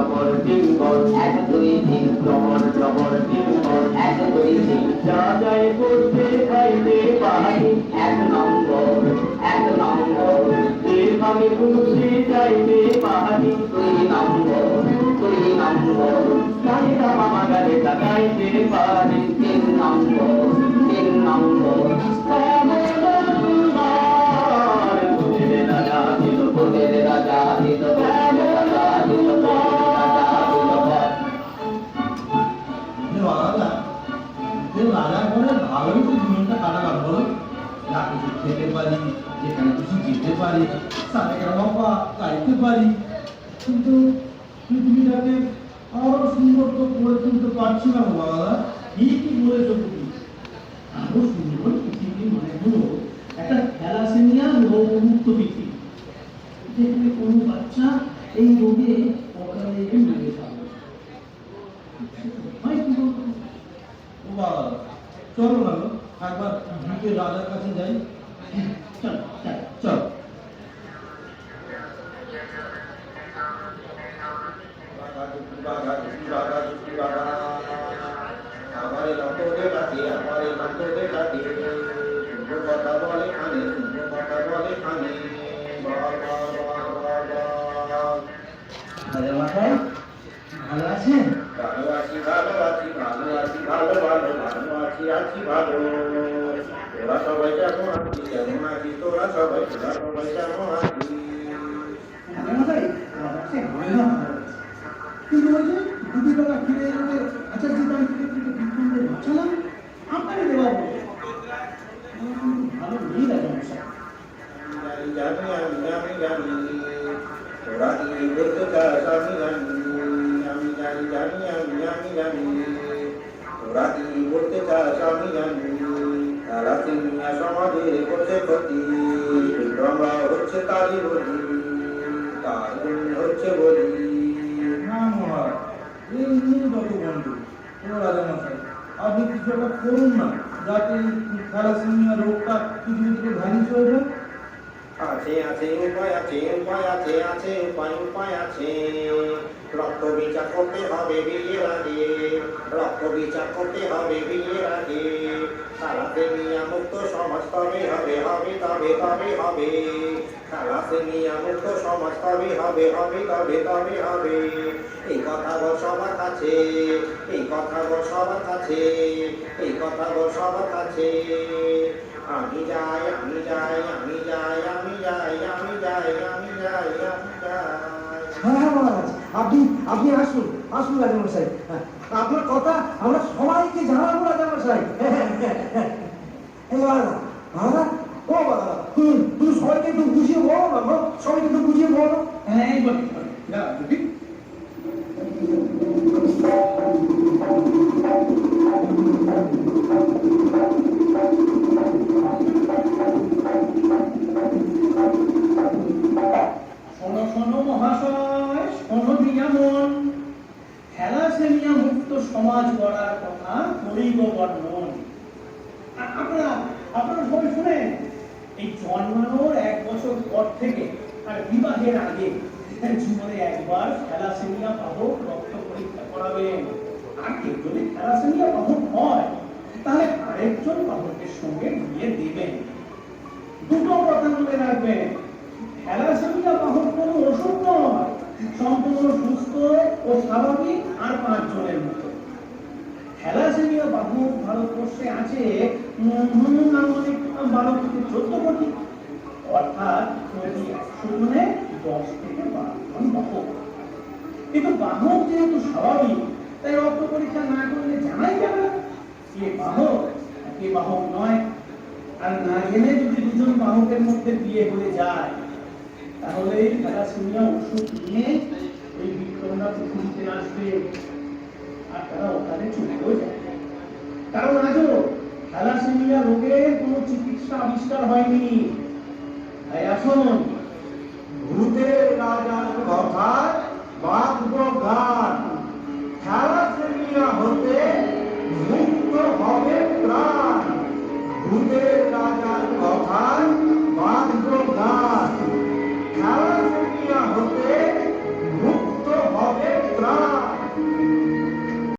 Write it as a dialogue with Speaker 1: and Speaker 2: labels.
Speaker 1: Double dimple, 1 2 3 double double dimple, 1 2 3 যা যায় করতে খাইতে পারি, 1 নম্বর 1 নম্বর যেভাবে খুশি যাইতে পারি, 2 নম্বর 2 নম্বর সাইরা মামা গালে গাইতে পারি, 3 নম্বর 3 নম্বর ভূতের রাজা ছিল ভূতের রাজা ছিল ভূতের রাজা ছিল ভূতের রাজা ছিল।
Speaker 2: রাজা বলে ভালোই তো জীবনটা কাটালাম বলো, যা কিছু খেতে পারি, যেখানে খুশি যেতে পারি, সাথে বাবা গাইতে পারি, কিন্তু পৃথিবীটাকে আরো সুন্দর তো করে তুলতে পারছি না বাবা। ঠিকই বলেছো তুমি, আরো সুন্দর পৃথিবী মানে হলো একটা থ্যালাসেমিয়া রোগমুক্ত পৃথিবী, যেখানে কোনো বাচ্চা এই রোগে অকালে মরে যাবে। চলো না একবার ভূতের রাজার কাছে যাই। চল চল চল। ভালো আছেন?
Speaker 3: ভালো আছি ভালো আছি ভালো আছি ভালো ভালো ভালো আছি আছি ভালো। তোরা সবাই কেমন আছিস? কেমন আছিস তোরা সবাই? তোরা সবাই কেমন আছিস?
Speaker 2: কিন্তু ওই যে দুটি টাকা ফিরে এলে আচার্য ব্যাংক থেকে বিক্রমদের বাঁচালাম, আপনাকে দেওয়া বলে ভালো নেই লাগে
Speaker 3: জানি আমি জানি জানি তোরা কি বলতে চাস আমি জানি, আমি জানি জানি আমি জানি জানি তোরা কি বলতে চাস আমি জানি। তারা সিনিয়া সমাজে করছে ক্ষতি, বিক্রমরা হচ্ছে তারই বলি, তার হচ্ছে বলি।
Speaker 2: না মহারাজ, এই নিয়ে যত বন্ধু ও রাজামশাই, আপনি কিছু একটা করুন না, যাতে থ্যালাসেমিয়া রোগটা পৃথিবী থেকে ভ্যানিশ হয়ে যায়।
Speaker 3: আছে আছে উপায় আছে উপায় আছে আছে উপায় উপায় আছে। রক্ত বিচার করতে হবে বিয়ের আগে, রক্ত বিচার করতে হবে বিয়ের আগে। থ্যালাসেমিয়া মুক্ত সমাজ তবে হবে হবে তবে তবে হবে। থ্যালাসেমিয়া মুক্ত সমাজ তবে হবে হবে তবে তবে হবে। এই কথা বল সবার কাছে, এই কথা বল সবার কাছে, এই কথা বল সবার কাছে। আমি যাই আমি যাই আমি যাই আমি যাই আমি যাই আমি যাই আমি যাই।
Speaker 2: হ্যাঁ মহারাজ, আপনি আপনি আসুন আসুন রাজামশাই, আপনার কথা আমরা সবাইকে জানাবো রাজামশাই। মহারাজ মহারাজ ও বাবা, তুমি সবাইকে একটু বুঝিয়ে বলো না গো, সবাইকে একটু বুঝিয়ে বলো। হ্যাঁ এই বলি শোনো শোনো মহাশয়, শোনো নিয়ামন, থ্যালাসেমিয়া মুক্ত সমাজ গড়ার কথা করিব বর্ণন। আপনারা আপনারা সবাই শুনেন, এই জন্মানোর 1 বছর পর থেকে আর বিবাহের আগে জীবনে একবার থ্যালাসেমিয়া বাহক রক্ত পরীক্ষা করাবেন। আর কেউ যদি থ্যালাসেমিয়া বাহক হয় তাহলে আরেকজন বাহকের সঙ্গে বিয়ে দেবেন। দুটো কথা মনে রাখবেন, থ্যালাসেমিয়া বাহক কোনো ওষুধ নয়, সম্পূর্ণ সুস্থ ও স্বাভাবিক আর 5 জনের মতো। থ্যালাসেমিয়া বাহক ভারতবর্ষে আছে 12 থেকে 14 কোটি, অর্থাৎ প্রতি 100 জনে 10 থেকে 12 জন বাহক। কিন্তু বাহক যেহেতু স্বাভাবিক, তাই রক্ত পরীক্ষা না করলে জানাই যাবে না কে বাহক আর কে বাহক নয়। আর না জেনে যদি দুজন বাহকের মধ্যে বিয়ে হয়ে যায়, তাহলে এই থ্যালাসেমিয়া ওষুধ নিয়ে ওই বিক্রমরা পৃথিবীতে আসবে আর তারা ওখানে চলেও যাবে। কারণ আজও থ্যালাসেমিয়া রোগের কোনো চিকিৎসা আবিষ্কার হয়নি। তাই আসুন,
Speaker 3: ভূতের রাজার কথা